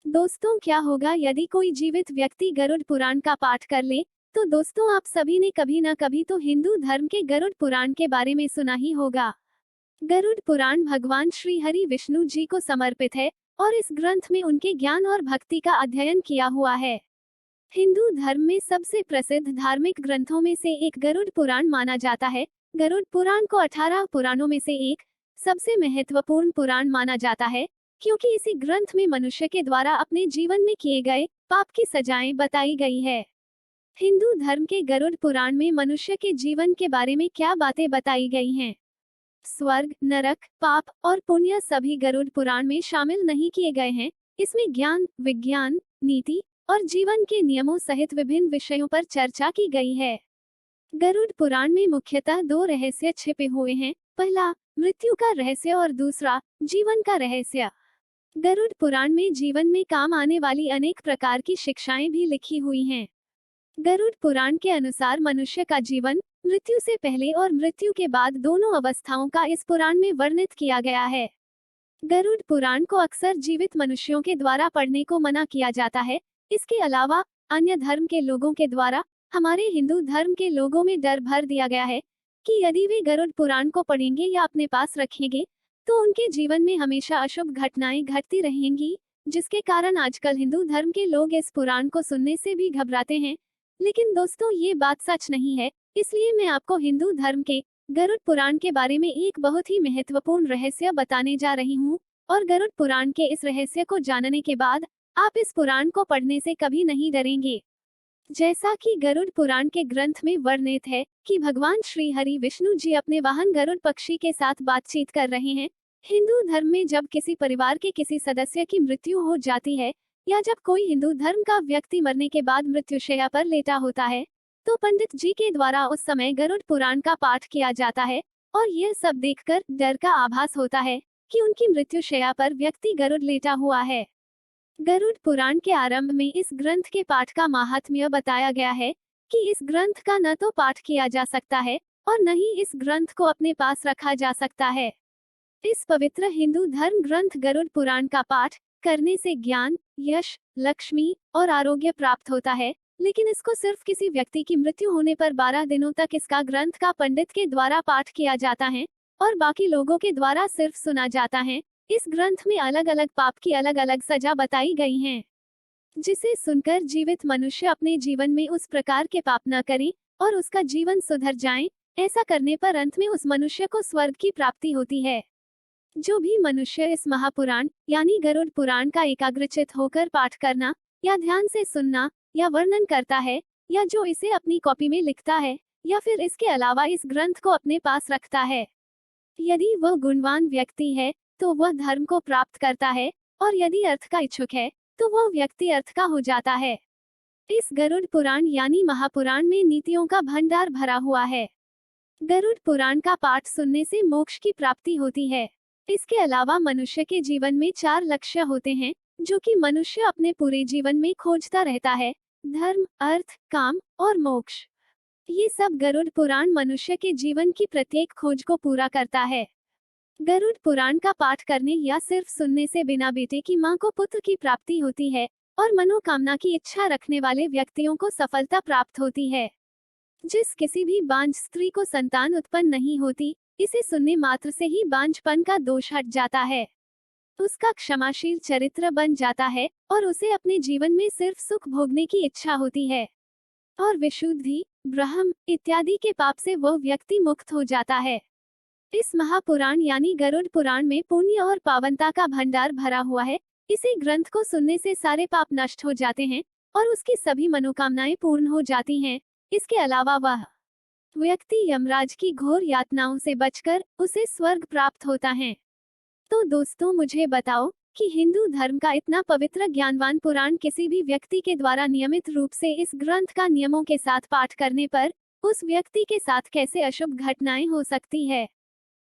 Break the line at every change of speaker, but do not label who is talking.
दोस्तों, क्या होगा यदि कोई जीवित व्यक्ति गरुड़ पुराण का पाठ कर ले? तो दोस्तों, आप सभी ने कभी न कभी तो हिंदू धर्म के गरुड़ पुराण के बारे में सुना ही होगा। गरुड़ पुराण भगवान श्री हरि विष्णु जी को समर्पित है और इस ग्रंथ में उनके ज्ञान और भक्ति का अध्ययन किया हुआ है। हिंदू धर्म में सबसे प्रसिद्ध धार्मिक ग्रंथों में से एक गरुड़ पुराण माना जाता है। गरुड़ पुराण को 18 पुराणों में से एक सबसे महत्वपूर्ण पुराण माना जाता है, क्योंकि इसी ग्रंथ में मनुष्य के द्वारा अपने जीवन में किए गए पाप की सजाएं बताई गई है। हिंदू धर्म के गरुड़ पुराण में मनुष्य के जीवन के बारे में क्या बातें बताई गई हैं? स्वर्ग, नरक, पाप और पुण्य सभी गरुड़ पुराण में शामिल नहीं किए गए हैं। इसमें ज्ञान, विज्ञान, नीति और जीवन के नियमों सहित विभिन्न विषयों पर चर्चा की गई है। गरुड़ पुराण में मुख्यतः दो रहस्य छिपे हुए हैं। पहला, मृत्यु का रहस्य और दूसरा, जीवन का रहस्य। गरुड़ पुराण में जीवन में काम आने वाली अनेक प्रकार की शिक्षाएं भी लिखी हुई हैं। गरुड़ पुराण के अनुसार मनुष्य का जीवन मृत्यु से पहले और मृत्यु के बाद दोनों अवस्थाओं का इस पुराण में वर्णित किया गया है। गरुड़ पुराण को अक्सर जीवित मनुष्यों के द्वारा पढ़ने को मना किया जाता है। इसके अलावा अन्य धर्म के लोगों के द्वारा हमारे हिंदू धर्म के लोगों में डर भर दिया गया है कि यदि वे गरुड़ पुराण को पढ़ेंगे या अपने पास रखेंगे तो उनके जीवन में हमेशा अशुभ घटनाएं घटती रहेंगी, जिसके कारण आजकल हिंदू धर्म के लोग इस पुराण को सुनने से भी घबराते हैं। लेकिन दोस्तों, ये बात सच नहीं है। इसलिए मैं आपको हिंदू धर्म के गरुड़ पुराण के बारे में एक बहुत ही महत्वपूर्ण रहस्य बताने जा रही हूँ, और गरुड़ पुराण के इस रहस्य को जानने के बाद आप इस पुराण को पढ़ने से कभी नहीं डरेंगे। जैसा कि गरुड़ पुराण के ग्रंथ में वर्णित है कि भगवान श्री हरि विष्णु जी अपने वाहन गरुड़ पक्षी के साथ बातचीत कर रहे हैं। हिंदू धर्म में जब किसी परिवार के किसी सदस्य की मृत्यु हो जाती है या जब कोई हिंदू धर्म का व्यक्ति मरने के बाद मृत्युशैया पर लेटा होता है, तो पंडित जी के द्वारा उस समय गरुड़ पुराण का पाठ किया जाता है और यह सब देखकर डर का आभास होता है कि उनकी मृत्युशैया पर व्यक्ति गरुड़ लेटा हुआ है। गरुड़ पुराण के आरंभ में इस ग्रंथ के पाठ का माहात्म्य बताया गया है कि इस ग्रंथ का न तो पाठ किया जा सकता है और न ही इस ग्रंथ को अपने पास रखा जा सकता है। इस पवित्र हिंदू धर्म ग्रंथ गरुड़ पुराण का पाठ करने से ज्ञान, यश, लक्ष्मी और आरोग्य प्राप्त होता है, लेकिन इसको सिर्फ किसी व्यक्ति की मृत्यु होने पर 12 दिनों तक इसका ग्रंथ का पंडित के द्वारा पाठ किया जाता है और बाकी लोगों के द्वारा सिर्फ सुना जाता है। इस ग्रंथ में अलग अलग पाप की अलग अलग सजा बताई गई हैं, जिसे सुनकर जीवित मनुष्य अपने जीवन में उस प्रकार के पाप न करें और उसका जीवन सुधर जाए। ऐसा करने पर अंत में उस मनुष्य को स्वर्ग की प्राप्ति होती है। जो भी मनुष्य इस महापुराण यानी गरुड़ पुराण का एकाग्रचित होकर पाठ करना या ध्यान से सुनना या वर्णन करता है, या जो इसे अपनी कॉपी में लिखता है या फिर इसके अलावा इस ग्रंथ को अपने पास रखता है, यदि वह गुणवान व्यक्ति है तो वह धर्म को प्राप्त करता है, और यदि अर्थ का इच्छुक है तो वह व्यक्ति अर्थ का हो जाता है। इस गरुड़ पुराण यानी महापुराण में नीतियों का भंडार भरा हुआ है। गरुड़ पुराण का पाठ सुनने से मोक्ष की प्राप्ति होती है। इसके अलावा मनुष्य के जीवन में 4 लक्ष्य होते हैं जो कि मनुष्य अपने पूरे जीवन में खोजता रहता है: धर्म, अर्थ, काम और मोक्ष। ये सब गरुड़ पुराण मनुष्य के जीवन की प्रत्येक खोज को पूरा करता है। गरुड़ पुराण का पाठ करने या सिर्फ सुनने से बिना बेटे की मां को पुत्र की प्राप्ति होती है और मनोकामना की इच्छा रखने वाले व्यक्तियों को सफलता प्राप्त होती है। जिस किसी भी बांझ स्त्री को संतान उत्पन्न नहीं होती, इसे सुनने मात्र से ही बांझपन का दोष हट जाता है। उसका क्षमाशील चरित्र बन जाता है और उसे अपने जीवन में सिर्फ सुख भोगने की इच्छा होती है, और विशुद्धि, ब्रह्म इत्यादि के पाप से वह व्यक्ति मुक्त हो जाता है। इस महापुराण यानी गरुड़ पुराण में पुण्य और पावनता का भंडार भरा हुआ है। इसी ग्रंथ को सुनने से सारे पाप नष्ट हो जाते हैं और उसकी सभी मनोकामनाएं पूर्ण हो जाती हैं। इसके अलावा वह व्यक्ति यमराज की घोर यातनाओं से बचकर उसे स्वर्ग प्राप्त होता है। तो दोस्तों, मुझे बताओ कि हिंदू धर्म का इतना पवित्र ज्ञानवान पुराण किसी भी व्यक्ति के द्वारा नियमित रूप से इस ग्रंथ का नियमों के साथ पाठ करने पर उस व्यक्ति के साथ कैसे अशुभ घटनाएं हो सकती है।